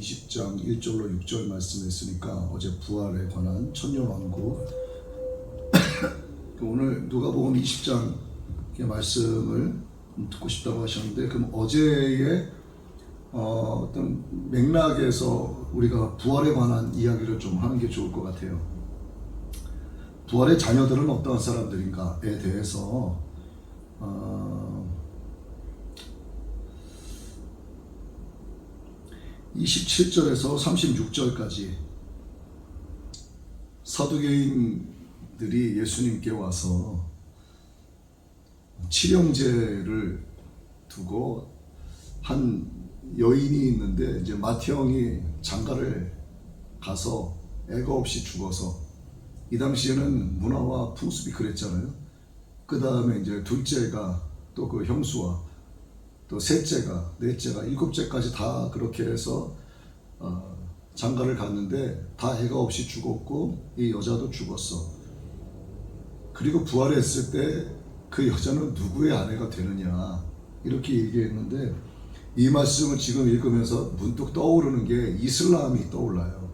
20장 1절로 6절 말씀했으니까 어제 부활에 관한 천년왕국 오늘 누가복음 20장 말씀을 듣고 싶다고 하셨는데, 그럼 어제의 어떤 맥락에서 우리가 부활에 관한 이야기를 좀 하는 게 좋을 것 같아요. 부활의 자녀들은 어떠한 사람들인가에 대해서 27절에서 36절까지 사두개인들이 예수님께 와서 칠형제를 두고 한 여인이 있는데, 이제 맏형이 장가를 가서 애가 없이 죽어서, 이 당시에는 문화와 풍습이 그랬잖아요. 그 다음에 이제 둘째가 또 그 형수와 또 셋째가, 넷째가, 일곱째까지 다 그렇게 해서 장가를 갔는데 다 애가 없이 죽었고 이 여자도 죽었어. 그리고 부활했을 때 그 여자는 누구의 아내가 되느냐, 이렇게 얘기했는데, 이 말씀을 지금 읽으면서 문득 떠오르는 게 이슬람이 떠올라요.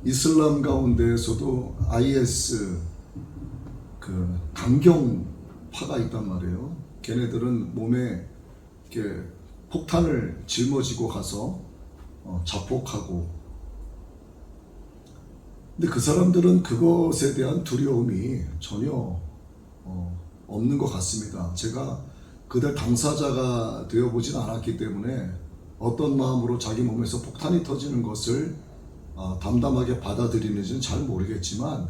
이슬람 가운데에서도 IS 그 강경파가 있단 말이에요. 걔네들은 몸에 이렇게 폭탄을 짊어지고 가서 자폭하고, 근데 그 사람들은 그것에 대한 두려움이 전혀 없는 것 같습니다. 제가 그들 당사자가 되어보진 않았기 때문에 어떤 마음으로 자기 몸에서 폭탄이 터지는 것을 담담하게 받아들이는지는 잘 모르겠지만,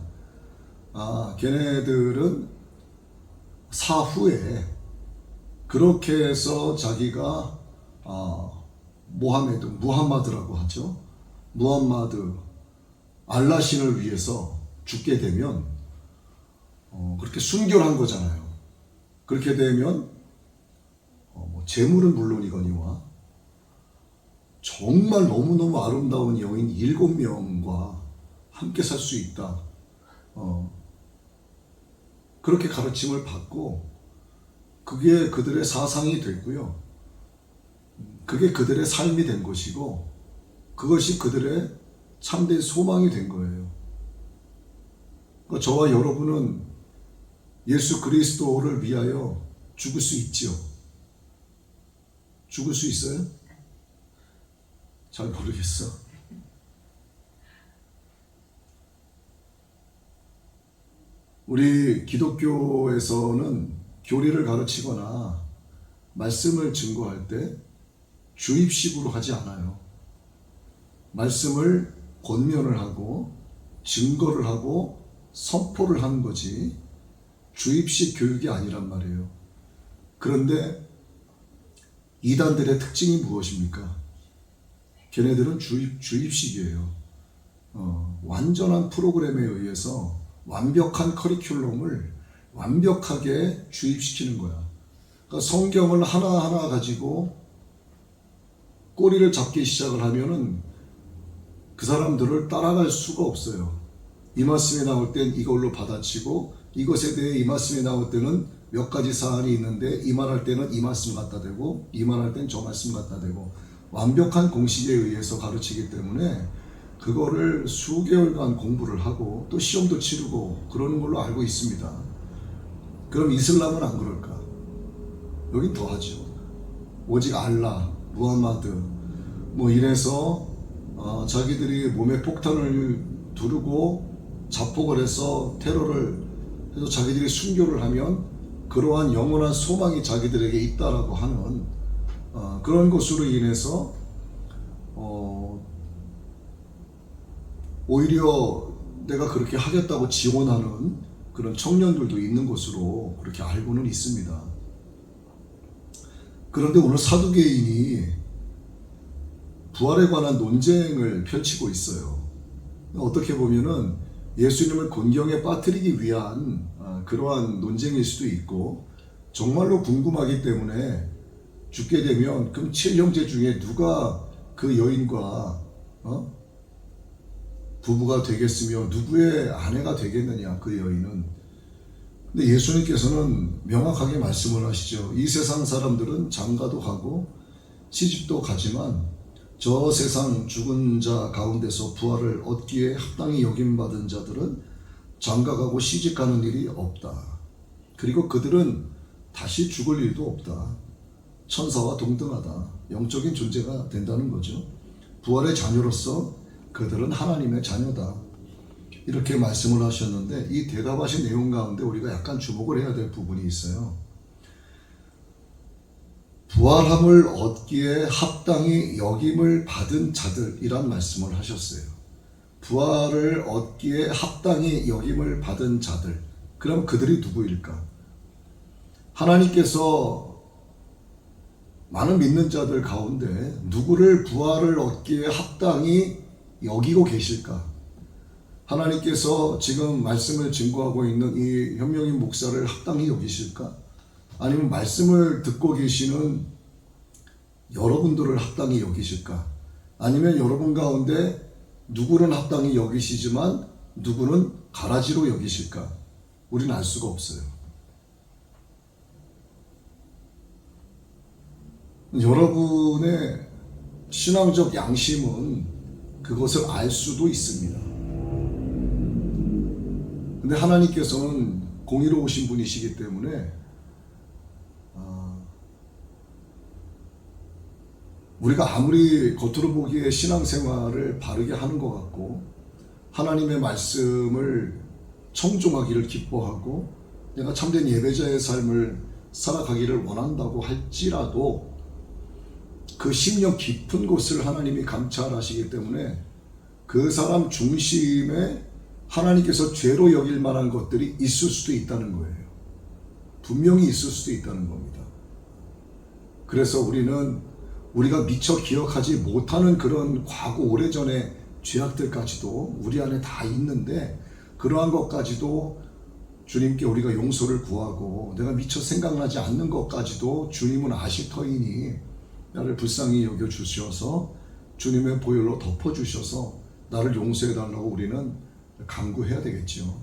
걔네들은 사후에 그렇게 해서 자기가 무함마드라고 하죠. 무함마드 알라신을 위해서 죽게 되면 그렇게 순결한 거잖아요. 그렇게 되면 재물은 물론이거니와 정말 너무너무 아름다운 여인 7명과 함께 살 수 있다. 그렇게 가르침을 받고, 그게 그들의 사상이 됐고요. 그게 그들의 삶이 된 것이고, 그것이 그들의 참된 소망이 된 거예요. 그러니까 저와 여러분은 예수 그리스도를 위하여 죽을 수 있지요. 죽을 수 있어요? 잘 모르겠어. 우리 기독교에서는 교리를 가르치거나 말씀을 증거할 때 주입식으로 하지 않아요. 말씀을 권면을 하고 증거를 하고 선포를 하는 거지 주입식 교육이 아니란 말이에요. 그런데 이단들의 특징이 무엇입니까? 걔네들은 주입식이에요. 완전한 프로그램에 의해서 완벽한 커리큘럼을 완벽하게 주입시키는 거야. 그러니까 성경을 하나하나 가지고 꼬리를 잡기 시작을 하면은 그 사람들을 따라갈 수가 없어요. 이 말씀이 나올 땐 이걸로 받아치고, 이것에 대해 이 말씀이 나올 때는 몇 가지 사안이 있는데 이 말할 때는 이 말씀 갖다 대고, 이 말할 땐 저 말씀 갖다 대고, 완벽한 공식에 의해서 가르치기 때문에 그거를 수개월간 공부를 하고 또 시험도 치르고 그러는 걸로 알고 있습니다. 그럼 이슬람은 안 그럴까? 여긴 더 하죠. 오직 알라, 무함마드 이래서 자기들이 몸에 폭탄을 두르고 자폭을 해서 테러를 해서 자기들이 순교를 하면 그러한 영원한 소망이 자기들에게 있다라고 하는 그런 것으로 인해서 오히려 내가 그렇게 하겠다고 지원하는 그런 청년들도 있는 것으로 그렇게 알고는 있습니다. 그런데 오늘 사두개인이 부활에 관한 논쟁을 펼치고 있어요. 어떻게 보면은 예수님을 곤경에 빠뜨리기 위한 그러한 논쟁일 수도 있고, 정말로 궁금하기 때문에 죽게 되면 그럼 7형제 중에 누가 그 여인과 부부가 되겠으며 누구의 아내가 되겠느냐, 그 여인은. 근데 예수님께서는 명확하게 말씀을 하시죠. 이 세상 사람들은 장가도 가고 시집도 가지만 저 세상 죽은 자 가운데서 부활을 얻기에 합당히 여김받은 자들은 장가가고 시집가는 일이 없다. 그리고 그들은 다시 죽을 일도 없다. 천사와 동등하다. 영적인 존재가 된다는 거죠. 부활의 자녀로서 그들은 하나님의 자녀다. 이렇게 말씀을 하셨는데, 이 대답하신 내용 가운데 우리가 약간 주목을 해야 될 부분이 있어요. 부활함을 얻기에 합당히 여김을 받은 자들이란 말씀을 하셨어요. 부활을 얻기에 합당히 여김을 받은 자들. 그럼 그들이 누구일까? 하나님께서 많은 믿는 자들 가운데 누구를 부활을 얻기에 합당히 여기고 계실까? 하나님께서 지금 말씀을 증거하고 있는 이 현명인 목사를 합당히 여기실까? 아니면 말씀을 듣고 계시는 여러분들을 합당히 여기실까? 아니면 여러분 가운데 누구는 합당히 여기시지만 누구는 가라지로 여기실까? 우리는 알 수가 없어요. 여러분의 신앙적 양심은 그것을 알 수도 있습니다. 근데 하나님께서는 공의로우신 분이시기 때문에 우리가 아무리 겉으로 보기에 신앙생활을 바르게 하는 것 같고 하나님의 말씀을 청종하기를 기뻐하고 내가 참된 예배자의 삶을 살아가기를 원한다고 할지라도 그 심령 깊은 곳을 하나님이 감찰하시기 때문에 그 사람 중심에 하나님께서 죄로 여길 만한 것들이 있을 수도 있다는 거예요. 분명히 있을 수도 있다는 겁니다. 그래서 우리가 미처 기억하지 못하는 그런 과거 오래전의 죄악들까지도 우리 안에 다 있는데, 그러한 것까지도 주님께 우리가 용서를 구하고 내가 미처 생각나지 않는 것까지도 주님은 아시터이니 나를 불쌍히 여겨주셔서 주님의 보혈로 덮어주셔서 나를 용서해달라고 우리는 간구해야 되겠죠.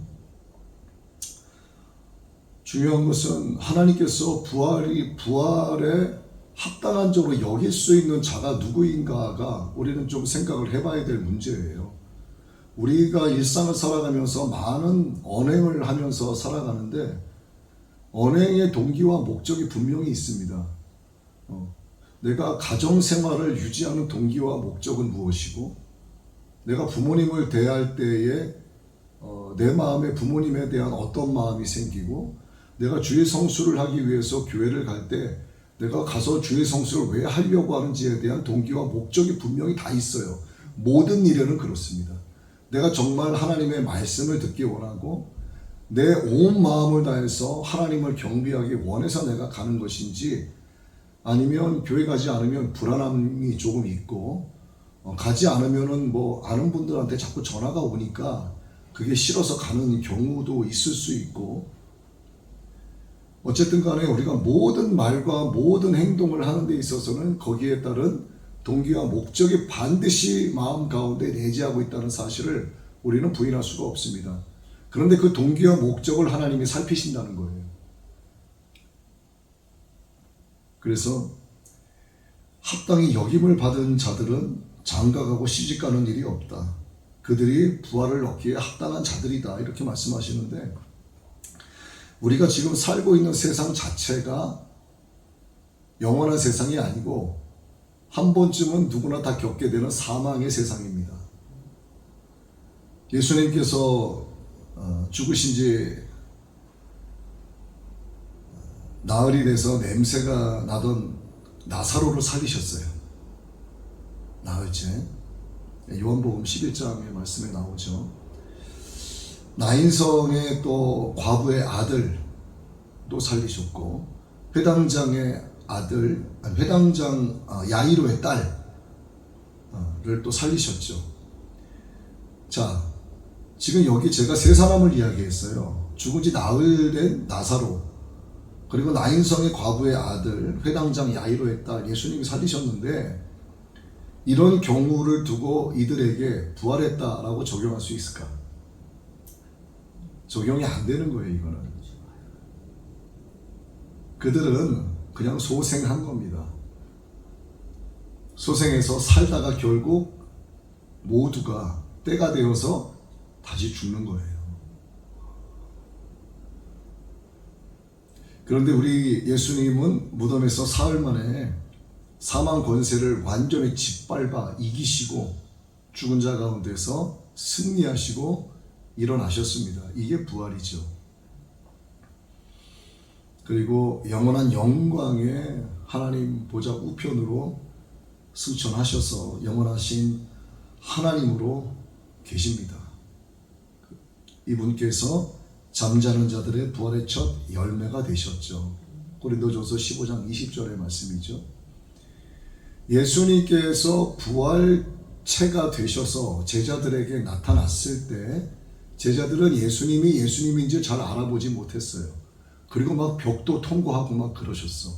중요한 것은 하나님께서 부활에 합당한 자로 여길 수 있는 자가 누구인가가 우리는 좀 생각을 해봐야 될 문제예요. 우리가 일상을 살아가면서 많은 언행을 하면서 살아가는데 언행의 동기와 목적이 분명히 있습니다. 내가 가정생활을 유지하는 동기와 목적은 무엇이고, 내가 부모님을 대할 때에 내 마음에 부모님에 대한 어떤 마음이 생기고, 내가 주의 성수를 하기 위해서 교회를 갈 때 내가 가서 주의 성수를 왜 하려고 하는지에 대한 동기와 목적이 분명히 다 있어요. 모든 일에는 그렇습니다. 내가 정말 하나님의 말씀을 듣기 원하고 내 온 마음을 다해서 하나님을 경배하기 원해서 내가 가는 것인지, 아니면 교회 가지 않으면 불안함이 조금 있고 가지 않으면은 아는 분들한테 자꾸 전화가 오니까 그게 싫어서 가는 경우도 있을 수 있고, 어쨌든 간에 우리가 모든 말과 모든 행동을 하는 데 있어서는 거기에 따른 동기와 목적이 반드시 마음 가운데 내재하고 있다는 사실을 우리는 부인할 수가 없습니다. 그런데 그 동기와 목적을 하나님이 살피신다는 거예요. 그래서 합당히 여김을 받은 자들은 장가가고 시집가는 일이 없다. 그들이 부활을 얻기에 합당한 자들이다. 이렇게 말씀하시는데, 우리가 지금 살고 있는 세상 자체가 영원한 세상이 아니고 한 번쯤은 누구나 다 겪게 되는 사망의 세상입니다. 예수님께서 죽으신 지 나흘이 돼서 냄새가 나던 나사로를 살리셨어요. 나흘째. 요한복음 11장의 말씀에 나오죠. 나인성의 또 과부의 아들도 살리셨고, 회당장의 아들, 회당장 야이로의 딸을 또 살리셨죠. 자, 지금 여기 제가 세 사람을 이야기했어요. 죽은 지 나흘 된 나사로, 그리고 나인성의 과부의 아들, 회당장 야이로의 딸, 예수님이 살리셨는데, 이런 경우를 두고 이들에게 부활했다라고 적용할 수 있을까? 적용이 안 되는 거예요. 이거는 그들은 그냥 소생한 겁니다. 소생해서 살다가 결국 모두가 때가 되어서 다시 죽는 거예요. 그런데 우리 예수님은 무덤에서 사흘 만에 사망 권세를 완전히 짓밟아 이기시고 죽은 자 가운데서 승리하시고 일어나셨습니다. 이게 부활이죠. 그리고 영원한 영광의 하나님 보좌 우편으로 승천하셔서 영원하신 하나님으로 계십니다. 이분께서 잠자는 자들의 부활의 첫 열매가 되셨죠. 고린도전서 15장 20절의 말씀이죠. 예수님께서 부활체가 되셔서 제자들에게 나타났을 때 제자들은 예수님이 예수님인지 잘 알아보지 못했어요. 그리고 막 벽도 통과하고 막 그러셨어.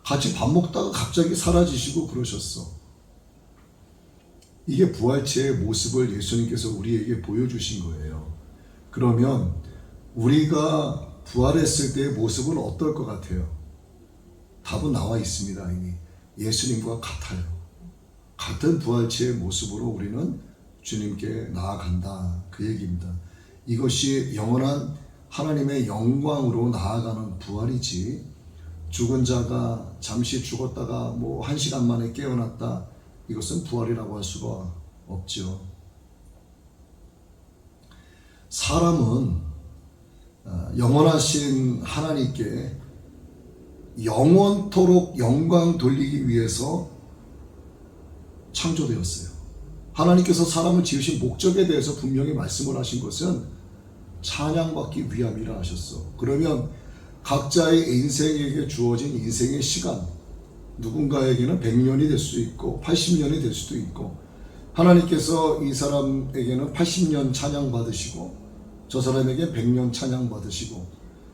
같이 밥 먹다가 갑자기 사라지시고 그러셨어. 이게 부활체의 모습을 예수님께서 우리에게 보여주신 거예요. 그러면 우리가 부활했을 때의 모습은 어떨 것 같아요? 답은 나와 있습니다. 이미 예수님과 같아요. 같은 부활체의 모습으로 우리는 주님께 나아간다, 그 얘기입니다. 이것이 영원한 하나님의 영광으로 나아가는 부활이지, 죽은 자가 잠시 죽었다가 뭐 1시간 만에 깨어났다, 이것은 부활이라고 할 수가 없죠. 사람은 영원하신 하나님께 영원토록 영광 돌리기 위해서 창조되었어요. 하나님께서 사람을 지으신 목적에 대해서 분명히 말씀을 하신 것은 찬양받기 위함이라 하셨어. 그러면 각자의 인생에게 주어진 인생의 시간, 누군가에게는 100년이 될 수도 있고 80년이 될 수도 있고, 하나님께서 이 사람에게는 80년 찬양 받으시고 저 사람에게 100년 찬양 받으시고,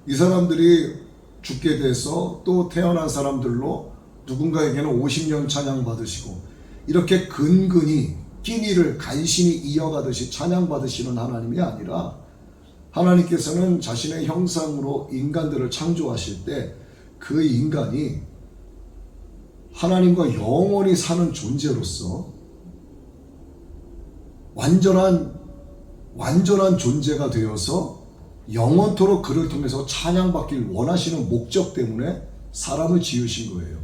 이 사람들이 죽게 돼서 또 태어난 사람들로 누군가에게는 50년 찬양 받으시고, 이렇게 근근히 끼니를 간신히 이어가듯이 찬양 받으시는 하나님이 아니라, 하나님께서는 자신의 형상으로 인간들을 창조하실 때 그 인간이 하나님과 영원히 사는 존재로서 완전한 존재가 되어서 영원토록 그를 통해서 찬양받길 원하시는 목적 때문에 사람을 지으신 거예요.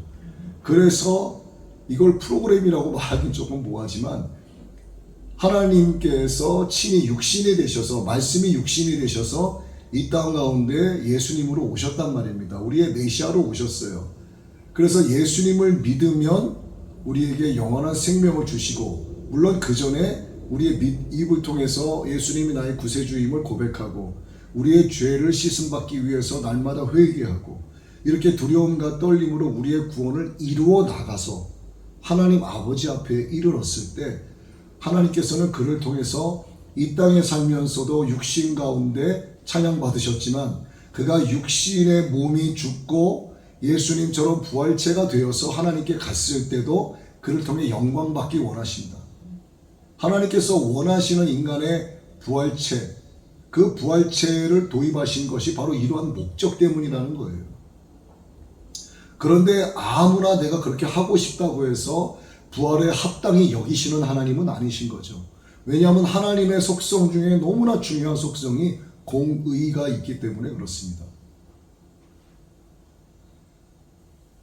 그래서 이걸 프로그램이라고 말하긴 조금 뭐하지만, 하나님께서 친히 육신이 되셔서, 말씀이 육신이 되셔서 이 땅 가운데 예수님으로 오셨단 말입니다. 우리의 메시아로 오셨어요. 그래서 예수님을 믿으면 우리에게 영원한 생명을 주시고, 물론 그 전에 우리의 입을 통해서 예수님이 나의 구세주임을 고백하고 우리의 죄를 씻음받기 위해서 날마다 회개하고, 이렇게 두려움과 떨림으로 우리의 구원을 이루어 나가서 하나님 아버지 앞에 이르렀을 때, 하나님께서는 그를 통해서 이 땅에 살면서도 육신 가운데 찬양받으셨지만, 그가 육신의 몸이 죽고 예수님처럼 부활체가 되어서 하나님께 갔을 때도 그를 통해 영광받기 원하십니다. 하나님께서 원하시는 인간의 부활체, 그 부활체를 도입하신 것이 바로 이러한 목적 때문이라는 거예요. 그런데 아무나 내가 그렇게 하고 싶다고 해서 부활에 합당히 여기시는 하나님은 아니신 거죠. 왜냐하면 하나님의 속성 중에 너무나 중요한 속성이 공의가 있기 때문에 그렇습니다.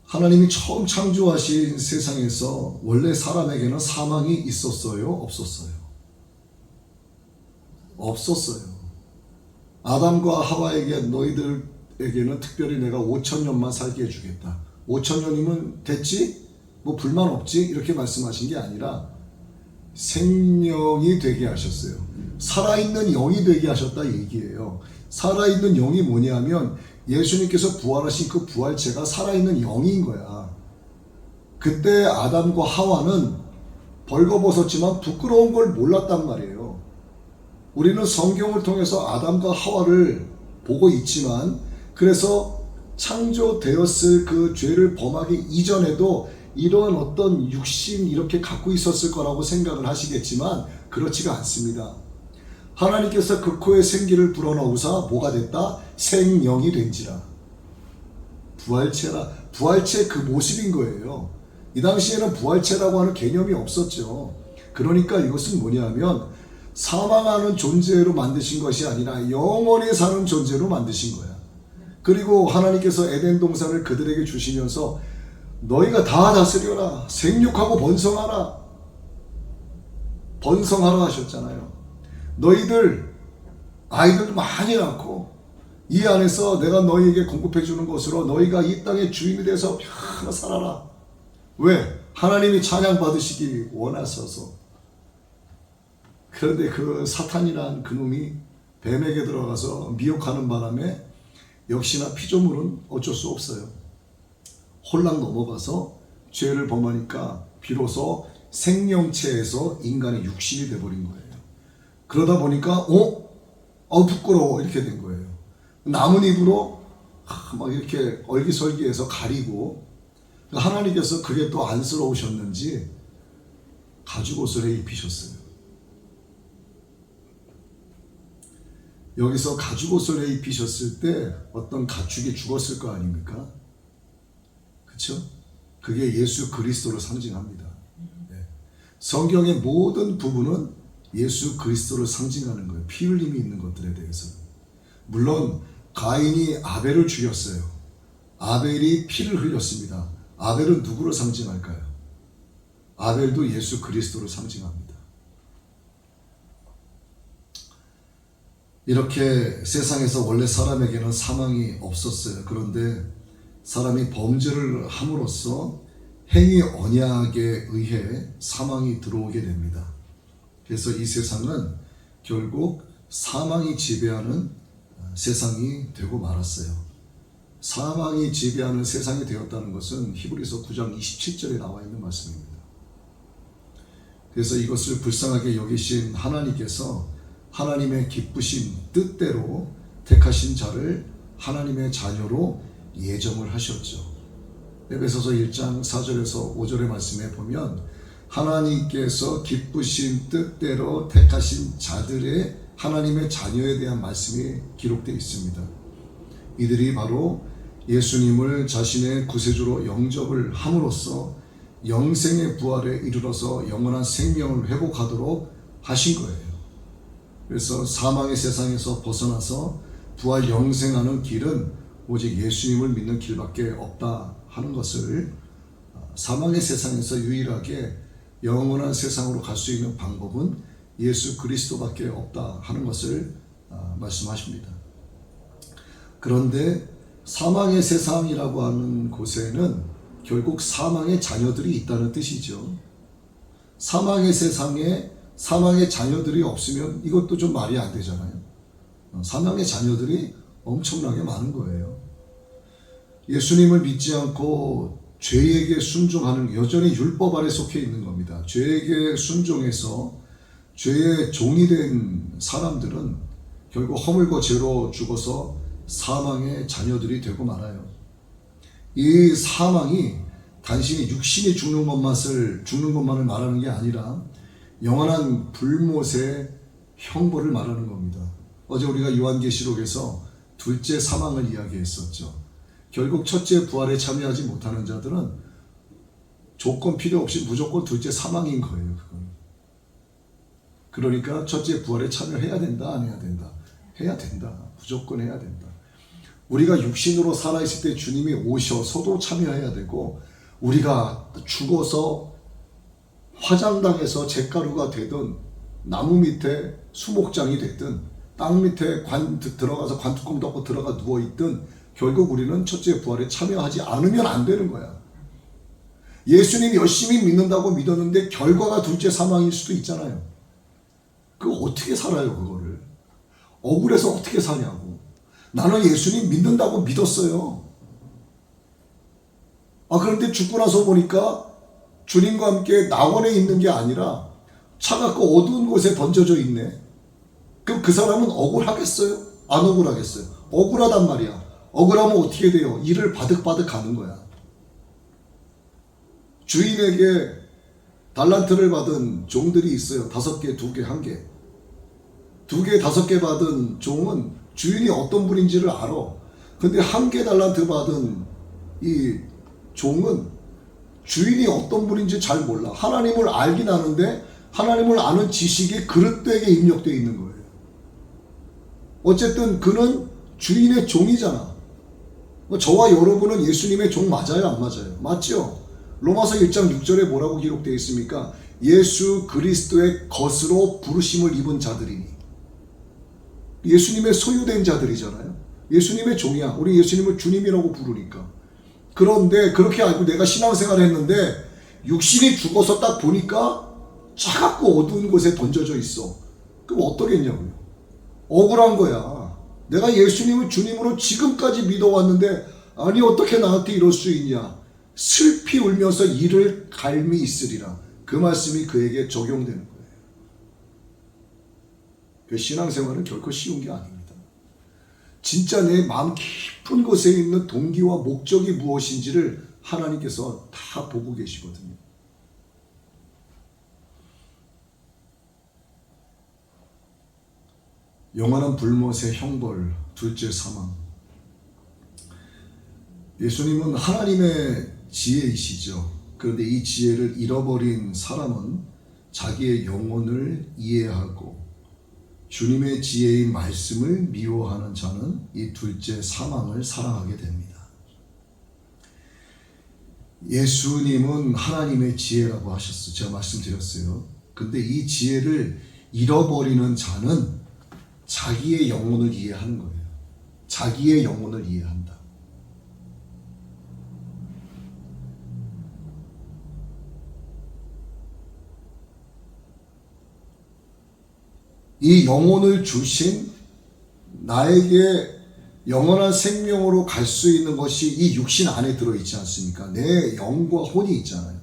하나님이 처음 창조하신 세상에서 원래 사람에게는 사망이 있었어요? 없었어요? 없었어요. 아담과 하와에게 너희들에게는 특별히 내가 5,000년만 살게 해주겠다. 5,000년이면 됐지? 뭐 불만 없지? 이렇게 말씀하신 게 아니라 생명이 되게 하셨어요. 살아있는 영이 되게 하셨다 얘기예요. 살아있는 영이 뭐냐면 예수님께서 부활하신 그 부활체가 살아있는 영인 거야. 그때 아담과 하와는 벌거벗었지만 부끄러운 걸 몰랐단 말이에요. 우리는 성경을 통해서 아담과 하와를 보고 있지만, 그래서 창조되었을 그 죄를 범하기 이전에도 이런 어떤 육신 이렇게 갖고 있었을 거라고 생각을 하시겠지만 그렇지가 않습니다. 하나님께서 그 코에 생기를 불어넣으사 뭐가 됐다? 생명이 된지라. 부활체 그 모습인 거예요. 이 당시에는 부활체라고 하는 개념이 없었죠. 그러니까 이것은 뭐냐면 사망하는 존재로 만드신 것이 아니라 영원히 사는 존재로 만드신 거야. 그리고 하나님께서 에덴 동산을 그들에게 주시면서 너희가 다 다스려라, 생육하고 번성하라, 번성하라 하셨잖아요. 너희들 아이들 많이 낳고 이 안에서 내가 너희에게 공급해 주는 것으로 너희가 이 땅의 주인이 돼서 편하게 살아라. 왜? 하나님이 찬양 받으시기 원하셔서. 그런데 그 사탄이란 그놈이 뱀에게 들어가서 미혹하는 바람에 역시나 피조물은 어쩔 수 없어요. 홀랑 넘어가서 죄를 범하니까 비로소 생명체에서 인간의 육신이 돼버린 거예요. 그러다 보니까 부끄러워 이렇게 된 거예요. 나뭇잎으로 막 이렇게 얼기설기해서 가리고, 하나님께서 그게 또 안쓰러우셨는지 가죽옷을 입히셨어요. 여기서 가죽옷을 입히셨을 때 어떤 가축이 죽었을 거 아닙니까? 그렇죠? 그게 예수 그리스도를 상징합니다. 성경의 모든 부분은 예수 그리스도를 상징하는 거예요. 피 흘림이 있는 것들에 대해서. 물론 가인이 아벨을 죽였어요. 아벨이 피를 흘렸습니다. 아벨은 누구를 상징할까요? 아벨도 예수 그리스도를 상징합니다. 이렇게 세상에서 원래 사람에게는 사망이 없었어요. 그런데 사람이 범죄를 함으로써 행위 언약에 의해 사망이 들어오게 됩니다. 그래서 이 세상은 결국 사망이 지배하는 세상이 되고 말았어요. 사망이 지배하는 세상이 되었다는 것은 히브리서 9장 27절에 나와 있는 말씀입니다. 그래서 이것을 불쌍하게 여기신 하나님께서 하나님의 기쁘신 뜻대로 택하신 자를 하나님의 자녀로 예정을 하셨죠. 에베소서 1장 4절에서 5절의 말씀에 보면 하나님께서 기쁘신 뜻대로 택하신 자들의 하나님의 자녀에 대한 말씀이 기록되어 있습니다. 이들이 바로 예수님을 자신의 구세주로 영접을 함으로써 영생의 부활에 이르러서 영원한 생명을 회복하도록 하신 거예요. 그래서 사망의 세상에서 벗어나서 부활 영생하는 길은 오직 예수님을 믿는 길밖에 없다 하는 것을, 사망의 세상에서 유일하게 영원한 세상으로 갈 수 있는 방법은 예수 그리스도밖에 없다 하는 것을 말씀하십니다. 그런데 사망의 세상이라고 하는 곳에는 결국 사망의 자녀들이 있다는 뜻이죠. 사망의 세상에 사망의 자녀들이 없으면 이것도 좀 말이 안 되잖아요. 사망의 자녀들이 엄청나게 많은 거예요. 예수님을 믿지 않고 죄에게 순종하는, 여전히 율법 아래 속해 있는 겁니다. 죄에게 순종해서 죄의 종이 된 사람들은 결국 허물과 죄로 죽어서 사망의 자녀들이 되고 말아요. 이 사망이 단순히 육신이 죽는 것만을 말하는 게 아니라 영원한 불못의 형벌을 말하는 겁니다. 어제 우리가 요한계시록에서 둘째 사망을 이야기했었죠. 결국 첫째 부활에 참여하지 못하는 자들은 조건 필요 없이 무조건 둘째 사망인 거예요. 그건. 그러니까 첫째 부활에 참여해야 된다, 안 해야 된다? 해야 된다. 무조건 해야 된다. 우리가 육신으로 살아있을 때 주님이 오셔서도 참여해야 되고, 우리가 죽어서 화장당해서 잿가루가 되든 나무 밑에 수목장이 되든 땅 밑에 들어가서 관뚜껑 덮고 들어가 누워있든 결국 우리는 첫째 부활에 참여하지 않으면 안 되는 거야. 예수님 열심히 믿는다고 믿었는데 결과가 둘째 사망일 수도 있잖아요. 그거 어떻게 살아요, 그거를? 억울해서 어떻게 사냐고. 나는 예수님 믿는다고 믿었어요. 그런데 죽고 나서 보니까 주님과 함께 낙원에 있는 게 아니라 차갑고 어두운 곳에 번져져 있네. 그럼 그 사람은 억울하겠어요? 안 억울하겠어요? 억울하단 말이야. 억울하면 어떻게 돼요? 이를 바득바득 가는 거야. 주인에게 달란트를 받은 종들이 있어요. 5개, 2개, 1개. 2개, 5개 받은 종은 주인이 어떤 분인지를 알아. 근데 1개 달란트 받은 이 종은 주인이 어떤 분인지 잘 몰라. 하나님을 알긴 아는데 하나님을 아는 지식이 그릇되게 입력되어 있는 거예요. 어쨌든 그는 주인의 종이잖아. 저와 여러분은 예수님의 종 맞아요, 안 맞아요? 맞죠? 로마서 1장 6절에 뭐라고 기록되어 있습니까? 예수 그리스도의 것으로 부르심을 입은 자들이니. 예수님의 소유된 자들이잖아요. 예수님의 종이야. 우리 예수님을 주님이라고 부르니까. 그런데 그렇게 알고 내가 신앙생활을 했는데 육신이 죽어서 딱 보니까 차갑고 어두운 곳에 던져져 있어. 그럼 어떠겠냐고요? 억울한 거야. 내가 예수님을 주님으로 지금까지 믿어왔는데 아니 어떻게 나한테 이럴 수 있냐. 슬피 울면서 이를 갈미 있으리라. 그 말씀이 그에게 적용되는 거예요. 그 신앙생활은 결코 쉬운 게 아닙니다. 진짜 내 마음 깊은 곳에 있는 동기와 목적이 무엇인지를 하나님께서 다 보고 계시거든요. 영원한 불못의 형벌, 둘째 사망. 예수님은 하나님의 지혜이시죠. 그런데 이 지혜를 잃어버린 사람은 자기의 영혼을 이해하고 주님의 지혜의 말씀을 미워하는 자는 이 둘째 사망을 사랑하게 됩니다. 예수님은 하나님의 지혜라고 하셨어요. 제가 말씀드렸어요. 근데 이 지혜를 잃어버리는 자는 자기의 영혼을 이해하는 거예요. 자기의 영혼을 이해한다. 이 영혼을 주신 나에게 영원한 생명으로 갈 수 있는 것이 이 육신 안에 들어있지 않습니까? 내 영과 혼이 있잖아요.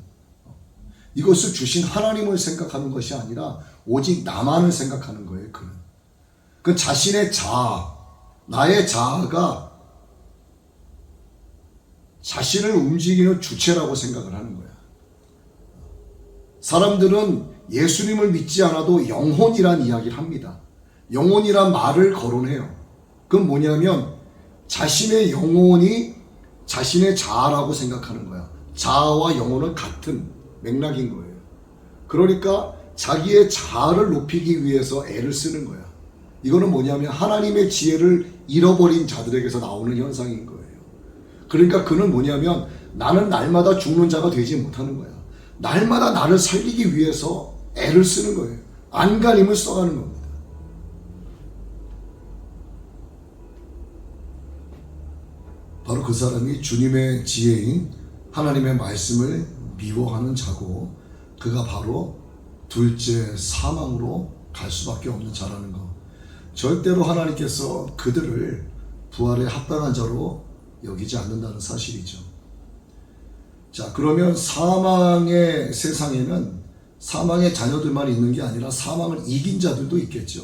이것을 주신 하나님을 생각하는 것이 아니라 오직 나만을 생각하는 거예요. 그는. 그 자신의 자아, 나의 자아가 자신을 움직이는 주체라고 생각을 하는 거야. 사람들은 예수님을 믿지 않아도 영혼이란 이야기를 합니다. 영혼이란 말을 거론해요. 그건 뭐냐면 자신의 영혼이 자신의 자아라고 생각하는 거야. 자아와 영혼은 같은 맥락인 거예요. 그러니까 자기의 자아를 높이기 위해서 애를 쓰는 거야. 이거는 뭐냐면 하나님의 지혜를 잃어버린 자들에게서 나오는 현상인 거예요. 그러니까 그는 뭐냐면 나는 날마다 죽는 자가 되지 못하는 거야. 날마다 나를 살리기 위해서 애를 쓰는 거예요. 안간힘을 써가는 겁니다. 바로 그 사람이 주님의 지혜인 하나님의 말씀을 미워하는 자고 그가 바로 둘째 사망으로 갈 수밖에 없는 자라는 것. 절대로 하나님께서 그들을 부활에 합당한 자로 여기지 않는다는 사실이죠. 자, 그러면 사망의 세상에는 사망의 자녀들만 있는 게 아니라 사망을 이긴 자들도 있겠죠.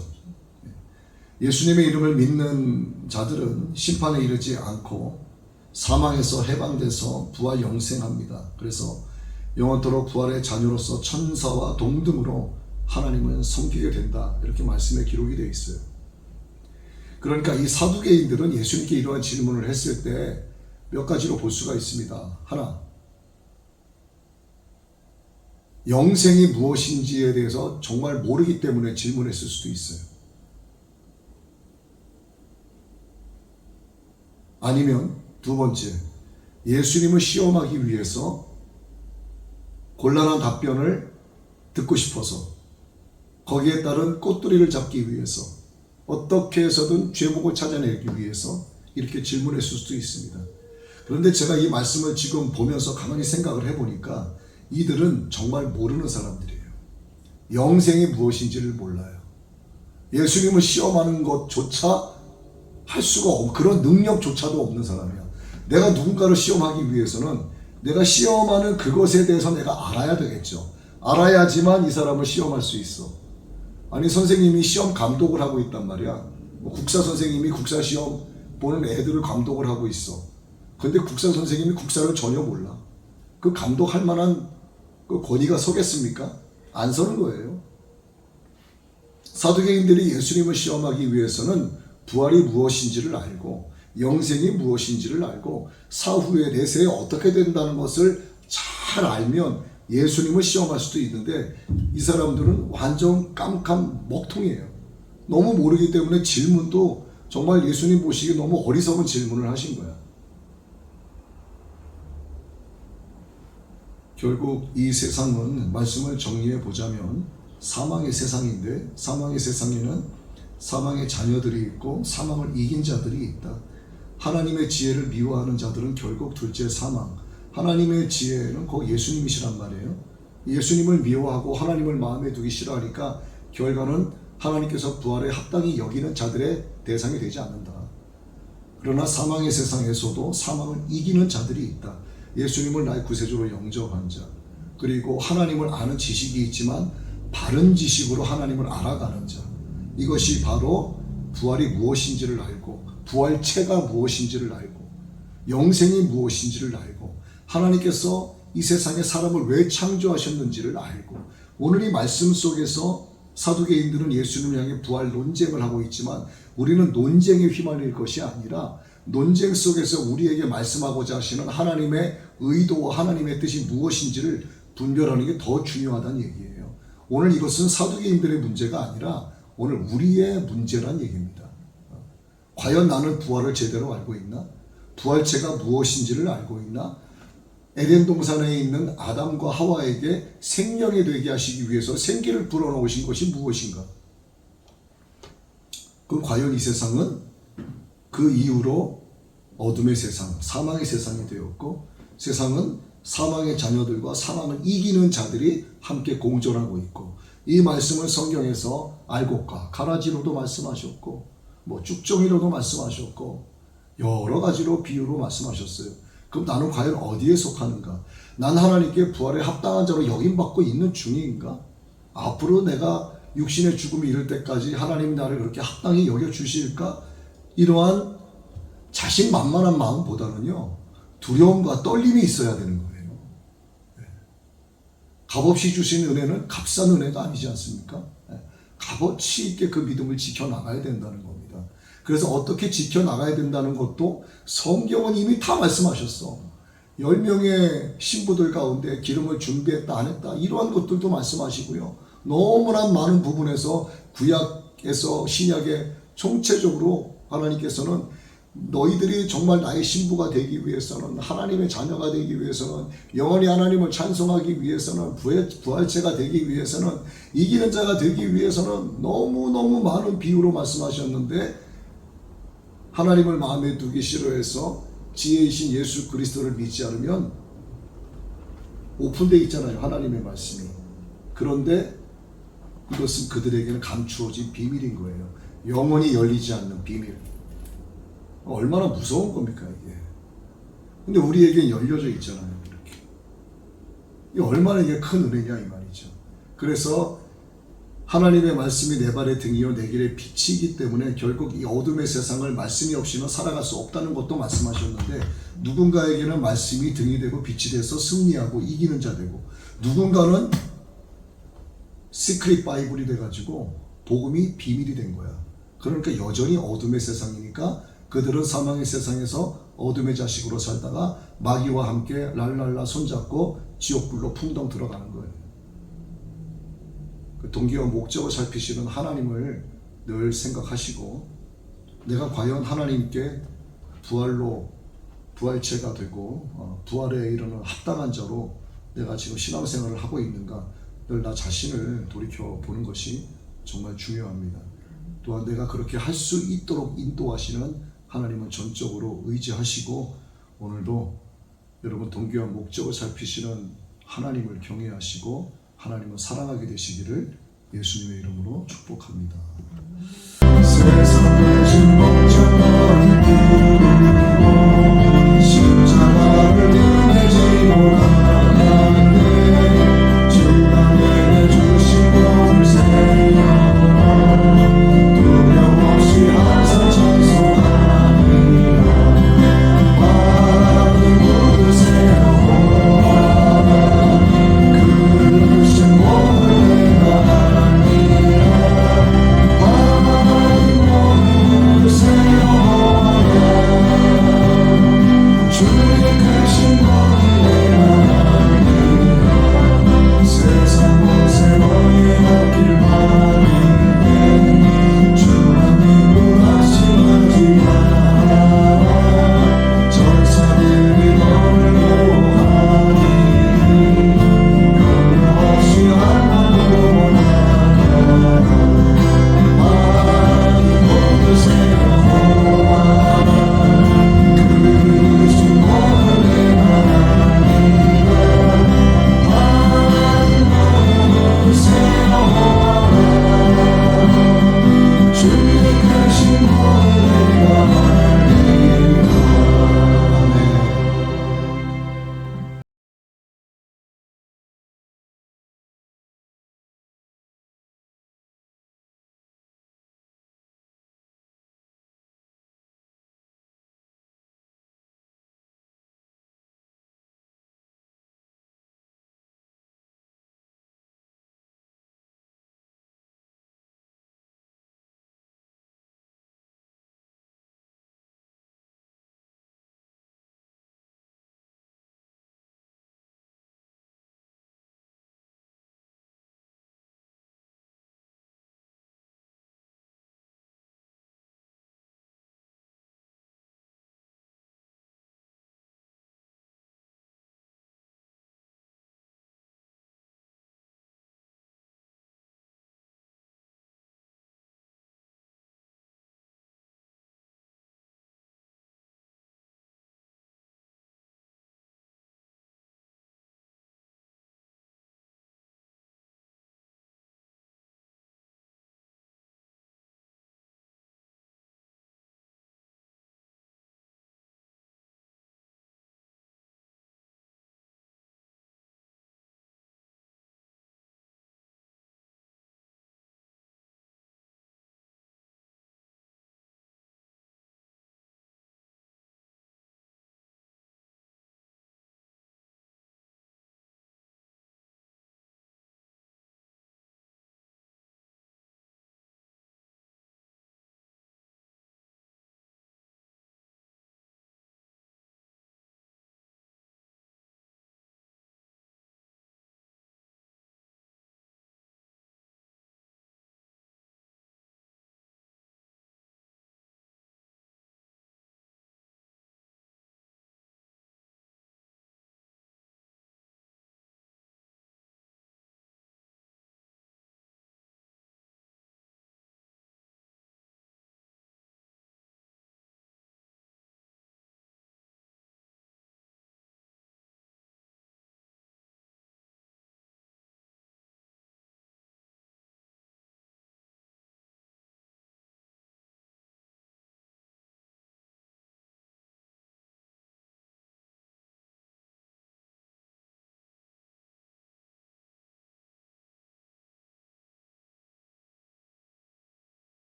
예수님의 이름을 믿는 자들은 심판에 이르지 않고 사망에서 해방돼서 부활 영생합니다. 그래서 영원토록 부활의 자녀로서 천사와 동등으로 하나님을 섬기게 된다. 이렇게 말씀에 기록이 되어 있어요. 그러니까 이 사두개인들은 예수님께 이러한 질문을 했을 때 몇 가지로 볼 수가 있습니다. 하나, 영생이 무엇인지에 대해서 정말 모르기 때문에 질문했을 수도 있어요. 아니면 두 번째, 예수님을 시험하기 위해서 곤란한 답변을 듣고 싶어서 거기에 따른 꼬투리를 잡기 위해서 어떻게 해서든 죄목을 찾아내기 위해서 이렇게 질문했을 수도 있습니다. 그런데 제가 이 말씀을 지금 보면서 가만히 생각을 해보니까 이들은 정말 모르는 사람들이에요. 영생이 무엇인지를 몰라요. 예수님을 시험하는 것조차 할 수가 없고 그런 능력조차도 없는 사람이야. 내가 누군가를 시험하기 위해서는 내가 시험하는 그것에 대해서 내가 알아야 되겠죠. 알아야지만 이 사람을 시험할 수 있어. 아니 선생님이 시험 감독을 하고 있단 말이야. 국사 선생님이 국사 시험 보는 애들을 감독을 하고 있어. 근데 국사 선생님이 국사를 전혀 몰라. 그 감독할 만한 그 권위가 서겠습니까? 안 서는 거예요. 사두개인들이 예수님을 시험하기 위해서는 부활이 무엇인지를 알고 영생이 무엇인지를 알고 사후의 내세에 어떻게 된다는 것을 잘 잘 알면 예수님을 시험할 수도 있는데 이 사람들은 완전 깜깜 먹통이에요. 너무 모르기 때문에 질문도 정말 예수님 보시기에 너무 어리석은 질문을 하신 거야. 결국 이 세상은 말씀을 정리해 보자면 사망의 세상인데, 사망의 세상에는 사망의 자녀들이 있고 사망을 이긴 자들이 있다. 하나님의 지혜를 미워하는 자들은 결국 둘째 사망, 하나님의 지혜는 곧 예수님이시란 말이에요. 예수님을 미워하고 하나님을 마음에 두기 싫어하니까 결과는 하나님께서 부활에 합당히 여기는 자들의 대상이 되지 않는다. 그러나 사망의 세상에서도 사망을 이기는 자들이 있다. 예수님을 나의 구세주로 영접한 자, 그리고 하나님을 아는 지식이 있지만 바른 지식으로 하나님을 알아가는 자, 이것이 바로 부활이 무엇인지를 알고 부활체가 무엇인지를 알고 영생이 무엇인지를 알고 하나님께서 이 세상에 사람을 왜 창조하셨는지를 알고, 오늘 이 말씀 속에서 사두개인들은 예수님을 향해 부활 논쟁을 하고 있지만 우리는 논쟁에 휘말릴 것이 아니라 논쟁 속에서 우리에게 말씀하고자 하시는 하나님의 의도와 하나님의 뜻이 무엇인지를 분별하는 게 더 중요하다는 얘기예요. 오늘 이것은 사두개인들의 문제가 아니라 오늘 우리의 문제란 얘기입니다. 과연 나는 부활을 제대로 알고 있나? 부활체가 무엇인지를 알고 있나? 에덴 동산에 있는 아담과 하와에게 생명이 되게 하시기 위해서 생기를 불어넣으신 것이 무엇인가? 그럼 과연 이 세상은 그 이후로 어둠의 세상, 사망의 세상이 되었고, 세상은 사망의 자녀들과 사망을 이기는 자들이 함께 공존하고 있고, 이 말씀을 성경에서 알곡과 가라지로도 말씀하셨고, 쭉정이로도 말씀하셨고, 여러 가지로 비유로 말씀하셨어요. 그럼 나는 과연 어디에 속하는가? 난 하나님께 부활에 합당한 자로 여김받고 있는 중인가? 앞으로 내가 육신의 죽음이 이를 때까지 하나님이 나를 그렇게 합당히 여겨주실까? 이러한 자신만만한 마음보다는요, 두려움과 떨림이 있어야 되는 거예요. 값없이 주신 은혜는 값싼 은혜가 아니지 않습니까? 값어치 있게 그 믿음을 지켜나가야 된다는 겁니다. 그래서 어떻게 지켜나가야 된다는 것도 성경은 이미 다 말씀하셨어. 10명의 신부들 가운데 기름을 준비했다 안 했다 이러한 것들도 말씀하시고요. 너무나 많은 부분에서 구약에서 신약에 총체적으로 하나님께서는 너희들이 정말 나의 신부가 되기 위해서는, 하나님의 자녀가 되기 위해서는, 영원히 하나님을 찬송하기 위해서는, 부활체가 되기 위해서는, 이기는 자가 되기 위해서는 너무너무 많은 비유로 말씀하셨는데, 하나님을 마음에 두기 싫어해서 지혜이신 예수 그리스도를 믿지 않으면 오픈되어 있잖아요, 하나님의 말씀이. 그런데 이것은 그들에게는 감추어진 비밀인 거예요. 영원히 열리지 않는 비밀. 얼마나 무서운 겁니까 이게. 근데 우리에게 열려져 있잖아요, 이렇게. 이 얼마나 이게 큰 은혜냐 이 말이죠. 그래서 하나님의 말씀이 내 발의 등이요 내 길의 빛이기 때문에 결국 이 어둠의 세상을 말씀이 없이는 살아갈 수 없다는 것도 말씀하셨는데, 누군가에게는 말씀이 등이 되고 빛이 돼서 승리하고 이기는 자 되고, 누군가는 시크릿 바이블이 돼가지고 복음이 비밀이 된 거야. 그러니까 여전히 어둠의 세상이니까 그들은 사망의 세상에서 어둠의 자식으로 살다가 마귀와 함께 랄랄라 손잡고 지옥불로 풍덩 들어가는 거예요. 그 동기와 목적을 살피시는 하나님을 늘 생각하시고, 내가 과연 하나님께 부활체가 되고 부활에 이르는 합당한 자로 내가 지금 신앙생활을 하고 있는가, 늘 나 자신을 돌이켜보는 것이 정말 중요합니다. 또한 내가 그렇게 할 수 있도록 인도하시는 하나님은 전적으로 의지하시고, 오늘도 여러분 동기와 목적을 살피시는 하나님을 경외하시고 하나님을 사랑하게 되시기를 예수님의 이름으로 축복합니다.